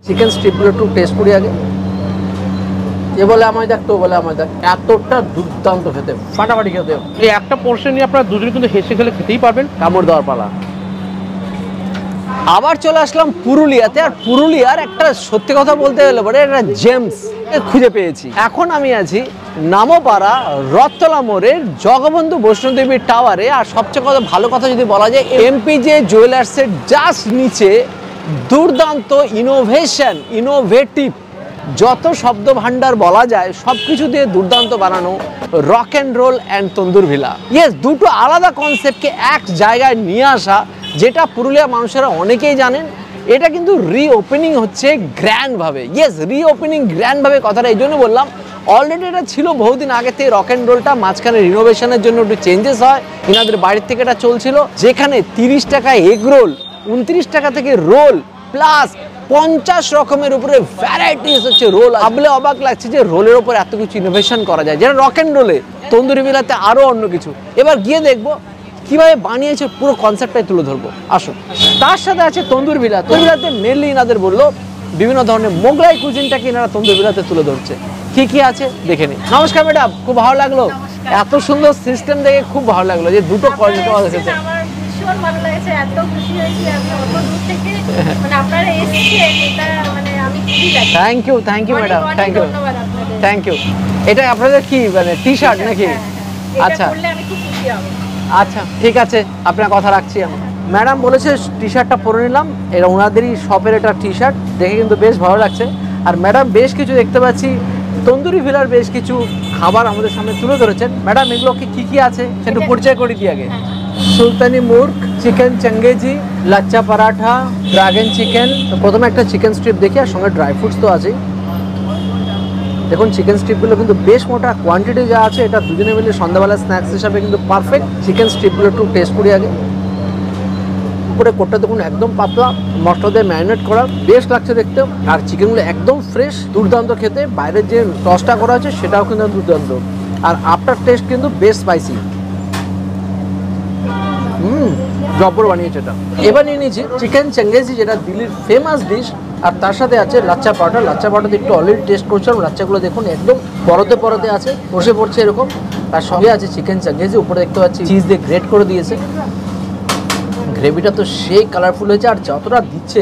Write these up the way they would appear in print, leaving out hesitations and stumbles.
Chicken স্ট্রিপগুলো একটু test করি আগে। এ বলে আমায় দেখ, তো বলে আমায় দেখ, এতটা দুর্দান্ত খেতে, ফাটাফাটি খেতে। এই একটা পোর্শন নিয়ে আপনারা দুজনে কিন্তু হেসে খেলে খেতেই পারবেন। কামড় দেওয়ার পালা। আবার চলে আসলাম পুরুলিয়াতে, আর পুরুলিয়ার একটা সত্যি কথা বলতে গেলে পরে একটা জেমস খুঁজে পেয়েছি। এখন আমি আছি নামপাড়া রথতলা মোড়ের জগবন্ধু বৈষ্ণোদেবী টাওয়ারে। আর সবচেয়ে ভালো কথা যদি বলা যায়, এমপিজে জুয়েলার্সের জাস্ট নিচে দুর্দান্ত ইনোভেটিভ যত শব্দ ভান্ডার বলা যায় সব কিছু দিয়ে দুর্দান্ত বানানো rock and roll and Tandoor villa. Yes, দুটো আলাদা কনসেপ্টকে এক জায়গায় নিয়ে আসা, যেটা পুরুলিয়া মানুষেরা অনেকেই জানেন। এটা কিন্তু রিওপেনিং হচ্ছে গ্র্যান্ডভাবে। ইয়েস, রিওপেনিং গ্র্যান্ডভাবে কথাটা এই জন্য বললাম, অলরেডি এটা ছিল বহুদিন আগে থেকে রক অ্যান্ড রোলটা, মাঝখানে রিনোভেশনের জন্য একটু চেঞ্জেস হয়। এনাদের বাড়ির থেকে এটা চলছিল, যেখানে 30 টাকায় এগ রোল, 29 টাকা থেকে রোল, প্লাস 50 রকমের উপরে ভ্যারাইটিস হচ্ছে রোল। ভাবলে অবাক লাগছে যে রোলের উপর এত কিছু ইনোভেশন করা যায়, যেটা রক অ্যান্ড রোলে, তন্দুরি বিলাতে আরও অন্য কিছু। এবার গিয়ে দেখবো কিভাবে বানিয়েছে, পুরো কনসেপ্টটাই তুলে ধরবো। আসুন। তার সাথে আছে তন্দুর ভিলা। তন্দুর ভিলাতে মেনলি এনাদের বললো বিভিন্ন ধরনের মোগলাই কুজিনটাকে এনারা তন্দুর ভিলাতে তুলে ধরছে। কি কি আছে দেখে নিই। নমস্কার ম্যাডাম, খুব ভালো লাগলো, এত সুন্দর সিস্টেম দেখে খুব ভালো লাগলো যে দুটো কোয়ালিটি এসেছে। ভালো লাগছে, এত খুশি হয়েছি আমি অত দূর থেকে, মানে আপনারা এসেছেন, এটা মানে আমি খুবই lucky. Thank you madam, thank you. এটা আপনাদের কি মানে টি শার্ট নাকি? আচ্ছা আমি খুব খুশি হব। আচ্ছা ঠিক আছে, আপনার কথা রাখছি আমি। ম্যাডাম বলেছে টি শার্টটা পরে নিলাম, এটা ওনাদেরই শপের এটা টি শার্ট, দেখে কিন্তু বেশ ভালো লাগছে। আর ম্যাডাম বেশ কিছু দেখতে পাচ্ছি তন্দুরি ভিলার বেশ কিছু খাবার আমাদের সামনে তুলে ধরেছেন। ম্যাডাম এগুলো কি কি আছে সেটা পরিচয় করে দিই আগে। সুলতানি মুর্গ, চিকেন চঙ্গেজি, লাচ্চা পরাঠা, ড্রাগন চিকেন। তো প্রথমে একটা চিকেন স্ট্রিপ দেখি, আর সঙ্গে ড্রাই ফ্রুটস তো আছেই। দেখুন চিকেন স্ট্রিপগুলো কিন্তু বেশ মোটা কোয়ান্টিটি যা আছে, এটা দুজনে মিলে সন্ধ্যাবেলা স্ন্যাক্স হিসাবে কিন্তু পারফেক্ট। চিকেন স্ট্রিপগুলো একটু টেস্ট করি আগে। উপরে কোটটা দেখুন একদম পাতলা, মশলা দিয়ে ম্যারিনেট করা, বেশ লাগছে দেখতে। আর চিকেনগুলো একদম ফ্রেশ, দুর্দান্ত খেতে। বাইরের যে টসটা করা আছে সেটাও কিন্তু দুর্দান্ত। আর আফটার টেস্ট কিন্তু বেশ স্পাইসি। জব্বর বানিয়েছে এটা। এবার নিয়ে নিয়েছি চিকেন চঙ্গেজি, যেটা দিল্লির ফেমাস ডিশ। আর তার সাথে আছে লাচ্চা পরোটা। লাচ্চা পরোটাতে একটু অলরেডি টেস্ট করছিলাম, লাচ্চাগুলো দেখুন একদম পরতে পরতে আছে, বসে পড়ছে এরকম। তার সঙ্গে আছে চিকেন চঙ্গেজি, উপরে দেখতে পাচ্ছি চিজ দিয়ে গ্রেট করে দিয়েছে। গ্রেভিটা তো সেই কালারফুল হয়েছে, আর যতটা দিচ্ছে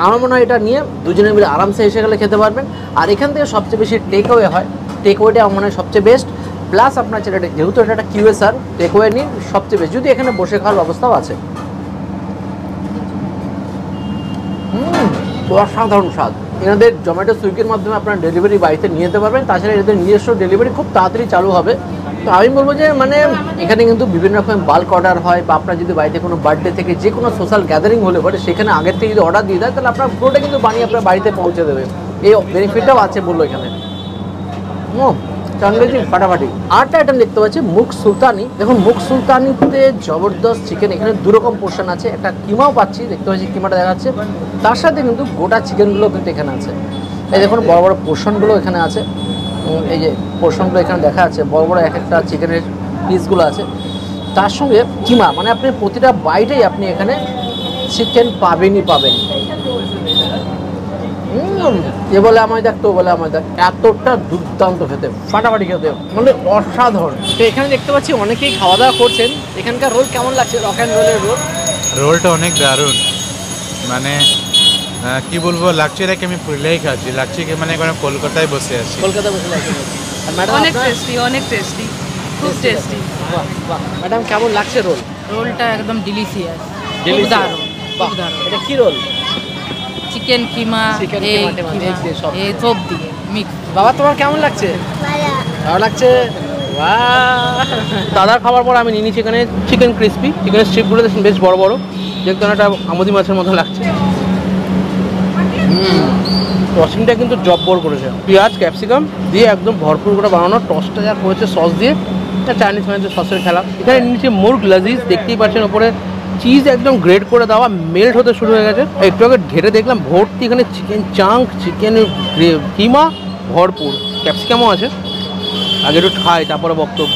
আমার মনে হয় এটা নিয়ে দুজনে মিলে আরামসে এসে গেলে খেতে পারবেন। আর এখান থেকে সবচেয়ে বেশি টেক ওয়ে হয়, টেক ওয়েটা আমার মনে হয় সবচেয়ে বেস্ট। প্লাস আপনার যেটা যেহেতু এটা একটা কিউএসআর, টেক ওয়ে নিন সবচেয়ে বেস্ট, যদি এখানে বসে খাওয়ার ব্যবস্থাও আছে। অসাধারণ স্বাদ। এনাদের জোম্যাটো সুইগির মাধ্যমে আপনার ডেলিভারি বাড়িতে নিয়ে যেতে পারবেন। তাছাড়া এদের নিজস্ব ডেলিভারি খুব তাড়াতাড়ি চালু হবে। তো আমি বলবো যে মানে এখানে কিন্তু বিভিন্ন রকম বাল্ক অর্ডার হয়, বা আপনার যদি বাড়িতে কোনো বার্থডে থেকে যে কোনো সোশ্যাল গ্যাদারিং হলে পরে সেখানে আগের থেকে যদি অর্ডার দিয়ে দেয়, তাহলে আপনার পুরোটা কিন্তু বানিয়ে আপনার বাড়িতে পৌঁছে দেবে। এই বেনিফিটটাও আছে বললো এখানে। চঙ্গেজি ফাটাফাটি। আরেকটা আইটেম দেখতে পাচ্ছি মুগ সুলতানি। দেখুন মুগ সুলতানিতে জবরদস্ত চিকেন, এখানে দুরকম পোর্শন আছে। একটা কিমাও পাচ্ছি, দেখতে পাচ্ছি কিমাটা দেখা যাচ্ছে। তার সাথে কিন্তু গোটা চিকেনগুলো কিন্তু এখানে আছে। এই দেখুন বড় বড় পোর্শনগুলো এখানে আছে। এই যে পোর্শনগুলো এখানে দেখা যাচ্ছে, বড় বড় এক একটা চিকেনের পিসগুলো আছে। তার সঙ্গে কিমা, মানে আপনি প্রতিটা বাইটেই আপনি এখানে চিকেন পাবেনই পাবেন। এ বলে আমায় দেখ, তো বলে আমায় দেখ, এতটা দুর্দান্ত খেতে, ফাটাফাটি খেতে, মানে অসাধারণ। তো এখানে দেখতে পাচ্ছি অনেকেই খাওয়া দাওয়া করছেন। এখানকার রোল কেমন লাগছে? রক অ্যান্ড রোলের রোলটা অনেক দারুণ, মানে কি বলবো, লাগছে নাকি আমি পুরুলিয়ায় খাচ্ছি, লাগছে কি মানে কলকাতায় বসে আছি। কলকাতায় বসে লাগছে। অনেক টেস্টি, অনেক টেস্টি, খুব টেস্টি। ম্যাডাম কেমন লাগছে রোল? রোলটা একদম ডিলিশিয়াস, খুব দারুণ, খুব দারুণ। এটা কি রোল? চিকেন কিমা, এই সব দিয়ে মিক্স। বাবা তোমার কেমন লাগছে? ভালো লাগছে। দাদার খাবার পর আমি নিয়ে নিচ্ছি এখানে চিকেন ক্রিসপি। চিকেনের স্ট্রিপগুলো বেশ বড় বড়, দেখতে একটা আমুদি মাছের মতো লাগছে। টসিংটা কিন্তু জব্বর করেছে, পেঁয়াজ ক্যাপসিকাম দিয়ে একদম ভরপুর করে বানানো। টসটা যা করেছে সস দিয়ে, চাইনিজ ফাইনিজ সসের খেলা। এখানে নিচে মুর্গ লাজিজ দেখতেই পাচ্ছেন, ওপরে চিজ একদম গ্রেট করে দেওয়া, মেল্ট হতে শুরু হয়ে গেছে। একটু আগে ঘেটে দেখলাম ভর্তি এখানে চিকেন চাঙ্ক, চিকেন কিমা ভরপুর, ক্যাপসিকামও আছে। আগে একটু খাই তারপরে বক্তব্য।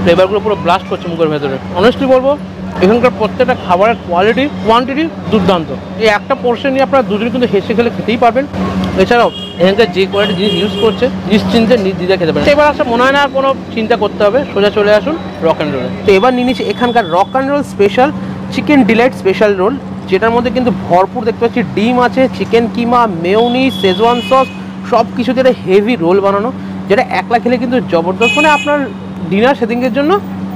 ফ্লেভারগুলো পুরো ব্লাস্ট করছে মুখের ভেতরে। অনেস্টলি বলবো এখানকার প্রত্যেকটা খাবারের কোয়ালিটি কোয়ান্টিটি দুর্দান্ত। এই একটা পোর্শন নিয়ে আপনারা দুজনে কিন্তু হেসে খেলে খেতেই পারবেন। এছাড়াও এখানকার যে কোয়ালিটি জিনিস ইউজ করছে নিশ্চিন্তে নির্দ্বিধায় খেতে পারেন। এবার আসলে মনে হয় না আর কোনো চিন্তা করতে হবে, সোজা চলে আসুন রক অ্যান্ড রোলে। তো এবার নিয়ে নিচ্ছি এখানকার rock and roll special chicken delight special roll, যেটার মধ্যে কিন্তু ভরপুর দেখতে পাচ্ছি ডিম আছে, চিকেন কিমা, মেয়োনিজ, শেজওয়ান সস, সব কিছু যেটা হেভি রোল বানানো, যেটা একলা খেলে কিন্তু জবরদস্ত, মানে আপনার ডিনার সেদিনের জন্য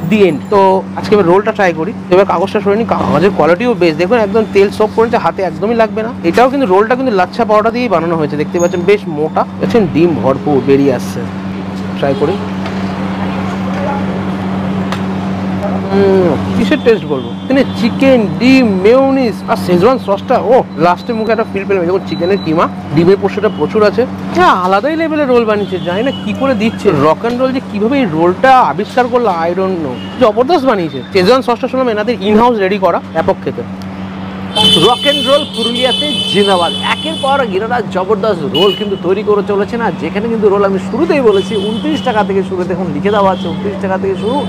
দি এন্ড। তো আজকে এবার রোলটা ট্রাই করি। এবার কাগজটা সরে নিই, কাগজের কোয়ালিটিও বেশ, দেখুন একদম তেল সোপ করেছে, হাতে একদমই লাগবে না। এটাও কিন্তু রোলটা কিন্তু লাচ্ছা পাউডার দিয়েই বানানো হয়েছে, দেখতে পাচ্ছেন বেশ মোটা, দেখছেন ডিম ভরপুর বেরিয়ে আসছে। ট্রাই করি, কিসের টেস্ট বলবো, এখানে চিকেন, ডিম, মেয়োনিজ আর শেজওয়ান সসটা, ও লাস্টে মুখে একটা ফিল পেলাম। দেখুন চিকেনের কিমা, ডিমের পোর্শনটা প্রচুর আছে, হ্যাঁ আলাদাই লেভেলের রোল বানিয়েছে, জানি না কি করে দিচ্ছে। রক অ্যান্ড রোল যে কিভাবে এই রোলটা আবিষ্কার করলো আই ডোন্ট নো, জবরদস্ত বানিয়েছে। শেজওয়ান সসটা শুনলাম এনাদের ইনহাউস রেডি করা, ব্যাপক খেতে। রক অ্যান্ড রোল পুরুলিয়াতে জিন্দাবাদ। একের পর গিরারা জবরদস্ত রোল কিন্তু তৈরি করে চলেছে না, যেখানে কিন্তু রোল আমি শুরুতেই বলেছি 29 টাকা থেকে শুরু, দেখুন লিখে দেওয়া আছে 29 টাকা থেকে শুরু।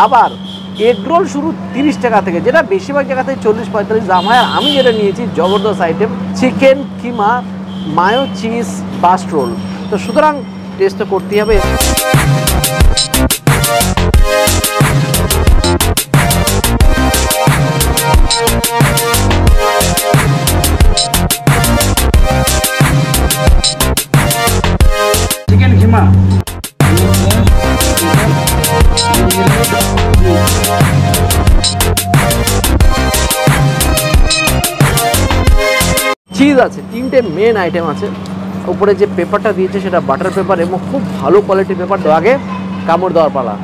আবার এগ রোল শুরু 30 টাকা থেকে, যেটা বেশিরভাগ জায়গাতে 40-45 দাম হয়। আর আমি যেটা নিয়েছি জবরদস্ত আইটেম চিকেন কিমা মায়ো চিজ ফাস্ট রোল। তো সুতরাং টেস্ট তো করতেই হবে। চিকেন কিমা চিজ আছে, 3টে মেন আইটেম আছে। উপরে যে পেপারটা দিয়েছে সেটা বাটার পেপার এবং খুব ভালো কোয়ালিটির পেপার। তো আগে কামড় দেওয়ার পালা।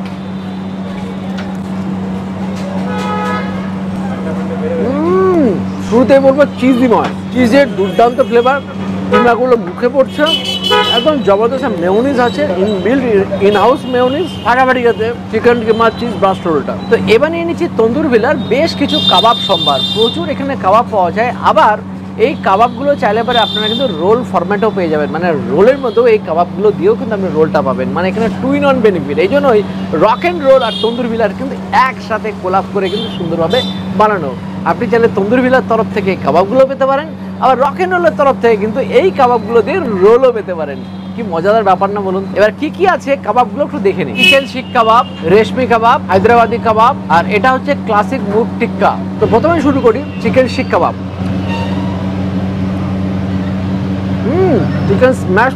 শুরুতেই বলবো চিজময়, চিজের দুর্দান্ত ফ্লেভার, কিমাগুলো মুখে পড়ছে, একদম জবরদস্ত। মেয়োনিজ আছে, ইন হাউস মেয়োনিজ, ফাটাফাটি খেতে চিকেন কিমা চিজ ব্রাস্ট রোলটা। তো এবার নিয়ে নিচ্ছি তন্দুর ভিলার বেশ কিছু কাবাব সম্ভার। প্রচুর এখানে কাবাব পাওয়া যায়, আবার এই কাবাবগুলো চাইলে পরে আপনারা কিন্তু রোল ফরম্যাটেও পেয়ে যাবেন, মানে রোলের মধ্যেও এই কাবাবগুলো দিয়েও কিন্তু আপনি রোলটা পাবেন, মানে এখানে 2 in 1 বেনিফিট। এই জন্যই রক অ্যান্ড রোল আর তন্দুর ভিলার কিন্তু একসাথে কোলাপ করে কিন্তু সুন্দরভাবে বানানো। আপনি চাইলে তন্দুর ভিলার তরফ থেকে কাবাবগুলো পেতে পারেন, আবার রক অ্যান্ড রোলের তরফ থেকে কিন্তু এই কাবাবগুলো দিয়ে রোলও পেতে পারেন। কি মজাদার ব্যাপার না বলুন? এবার কি কি আছে কাবাবগুলো একটু দেখে নিই। চিকেন শিক কাবাব, রেশমি কাবাব, হায়দ্রাবাদি কাবাব, আর এটা হচ্ছে ক্লাসিক মুগ টিক্কা। তো প্রথমে শুরু করি চিকেন শিক কাবাব। চিকেন স্ম্যাশ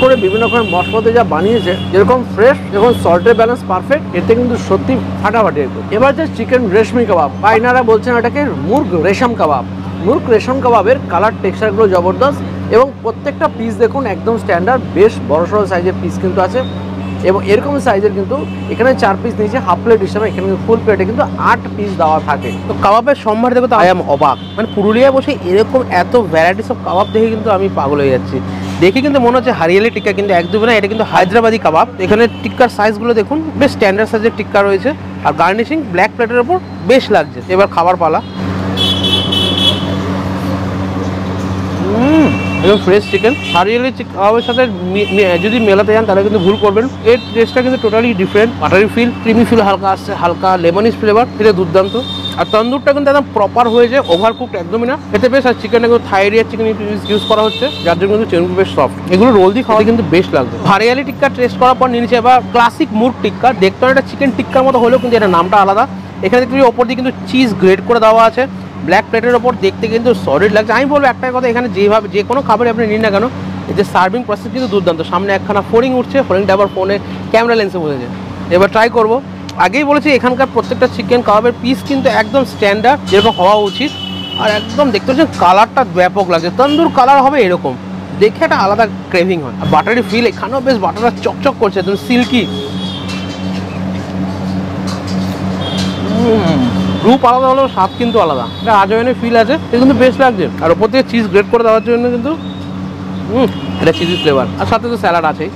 করে বিভিন্ন রকমের মশলা দিয়ে যা বানিয়েছে, যেরকম ফ্রেশ, যেরকম সল্টের ব্যালেন্স পারফেক্ট, এতে কিন্তু সত্যি ফাটাফাটি। এবার যে চিকেন রেশমি কাবাব, বা এনারা বলছেন এটাকে মুর্গ রেশম কাবাব। মুর্গ রেশম কাবাবের কালার টেক্সচারগুলো জবরদস্ত এবং প্রত্যেকটা পিস দেখুন একদম স্ট্যান্ডার্ড, বেশ বড়সড় সাইজের পিস কিন্তু আছে। এবং এরকম সাইজের কিন্তু এখানে 4 পিস নিয়েছে হাফ প্লেট হিসাবে, এখানে ফুল প্লেটে কিন্তু 8 পিস দেওয়া থাকে। তো কাবাবের সম্ভার দেখো তো আই এম অবাক, মানে পুরুলিয়ায় বসে এরকম এত ভ্যারাইটিস অফ কাবাব দেখে কিন্তু আমি পাগল হয়ে যাচ্ছি। দেখে কিন্তু মনে হচ্ছে হরিয়ালি টিক্কা, কিন্তু একদমই না, এটা কিন্তু হায়দ্রাবাদি কাবাব। এখানে টিক্কার সাইজগুলো দেখুন, বেশ স্ট্যান্ডার্ড সাইজের টিক্কা রয়েছে, আর গার্নিশিং ব্ল্যাক প্লেটের ওপর বেশ লাগছে। এবার খাবার পালা। একদম ফ্রেশ চিকেন, হরিয়ালি কাবাবের সাথে যদি মেলাতে যান তাহলে কিন্তু ভুল করবেন। এর টেস্টটা কিন্তু totally different, buttery feel, creamy feel হালকা আসছে, হালকা লেমনিস ফ্লেভার, এটা দুর্দান্ত। আর তন্দুরটা কিন্তু একদম প্রপার হয়েছে, ওভার কুকড একদমই না এতে বেশ। আর চিকেনটা কিন্তু থাইরিয়া চিকেন ইউজ করা হচ্ছে, যার জন্য কিন্তু চিকেন বেশ সফট। এগুলো রোল দিয়ে খাওয়া কিন্তু বেশ লাগবে। হরিয়ালি টিক্কা টেস্ট করার পর নিয়ে নিচ্ছে এবার ক্লাসিক মুর্গ টিক্কা। দেখতে একটা চিকেন টিক্কার মতো হলেও কিন্তু এটা নামটা আলাদা। এখানে দেখতে ওপর দিয়ে কিন্তু চিজ গ্রেড করে দেওয়া আছে, ব্ল্যাক প্লেটের ওপর দেখতে কিন্তু সলিড লাগছে। আমি বলবো একটাই কথা, এখানে যেভাবে যে কোনো খাবারে আপনি নিন না কেন, এই যে সার্ভিং প্রসেস কিন্তু দুর্দান্ত। সামনে একখানা ফোরিং উঠছে, ফোরিংটা আবার ফোনে ক্যামেরা লেন্সে বসেছে। এবার ট্রাই করবো। আগেই বলেছি এখানকার প্রত্যেকটা চিকেন কাবাবের পিস কিন্তু একদম স্ট্যান্ডার্ড, যেরকম হওয়া উচিত। আর একদম দেখতে পাচ্ছেন কালারটা ব্যাপক লাগছে, তন্দুর কালার হবে এরকম, দেখে একটা আলাদা ক্রেভিং হয়। আর বাটারি ফিল, এখানেও বেশ বাটারটা চকচক করছে, একদম সিল্কি। রূপ আলাদা হলেও স্বাদ কিন্তু আলাদা, এটা আজওয়ানের ফিল আছে, এটা কিন্তু বেশ লাগছে। আর ওপর থেকে চিজ গ্রেট করে দেওয়ার জন্য কিন্তু এটা চিজি ফ্লেভার, আর সাথে তো স্যালাড আছেই।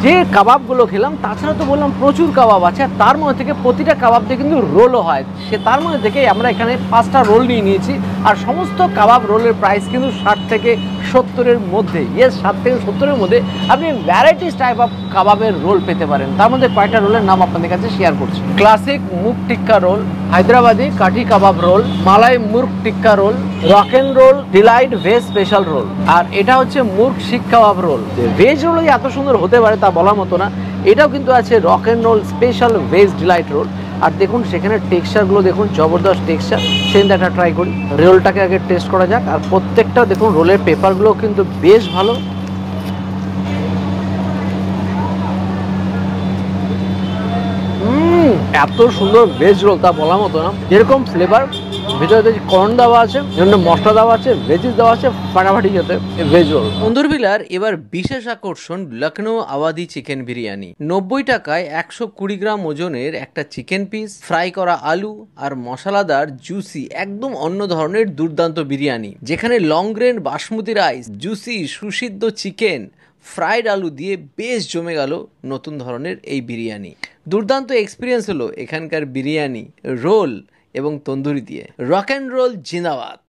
যে কাবাবগুলো খেলাম, তাছাড়া তো বললাম প্রচুর কাবাব আছে, আর তার মধ্যে থেকে প্রতিটা কাবাব দিয়ে কিন্তু রোলও হয়। তার মধ্যে থেকে আমরা এখানে 5টা রোল নিয়ে নিয়েছি, আর সমস্ত কাবাব রোলের প্রাইস কিন্তু 60 থেকে 70-এর মধ্যে, 60 থেকে 70-এর মধ্যে আপনি ভ্যারাইটিস টাইপ অফ কাবাবের রোল পেতে পারেন। তার মধ্যে কয়েকটা রোলের নাম আপনাদের কাছে শেয়ার করছি। ক্লাসিক মুগ টিক্কা roll, Hyderabadi kathi kebab roll, malai murg tikka roll, rock and roll, delight veg special roll, আর এটা হচ্ছে মুর্গ শিক কাবাব রোল। ভেজ রোল এত সুন্দর হতে পারে তা বলার মতো না। এটাও কিন্তু আছে rock and roll special veg delight roll. আর দেখুন সেখানে টেক্সচারগুলো দেখুন, জবরদস্ত টেক্সচার। সেদিন একটা ট্রাই করি, রোলটাকে আগে টেস্ট করা যাক। আর প্রত্যেকটা দেখুন রোলের পেপারগুলো কিন্তু বেশ ভালো। এত সুন্দর ভেজ রোল তা বলার মতো না। যেরকম ফ্লেভার, ভেতরে কর্ন দেওয়া আছে, মশলা দেওয়া আছে, ভেজিস দেওয়া আছে, ফাটাফাটি খেতে ভেজ রোল। বন্ধুরবিলার এবার বিশেষ আকর্ষণ লখনৌ আওয়াধি চিকেন বিরিয়ানি। 90 টাকায় 120 গ্রাম ওজনের একটা চিকেন পিস, ফ্রাই করা আলু আর মশলাদার জুসি একদম অন্য ধরনের দুর্দান্ত বিরিয়ানি, যেখানে long grain basmati rice, juicy সুসিদ্ধ চিকেন, ফ্রাইড আলু দিয়ে বেশ জমে গেল নতুন ধরনের এই বিরিয়ানি। দুর্দান্ত এক্সপিরিয়েন্স হলো এখানকার বিরিয়ানি, রোল এবং তন্দুরি দিয়ে। রক অ্যান্ড রোল জিন্দাবাদ।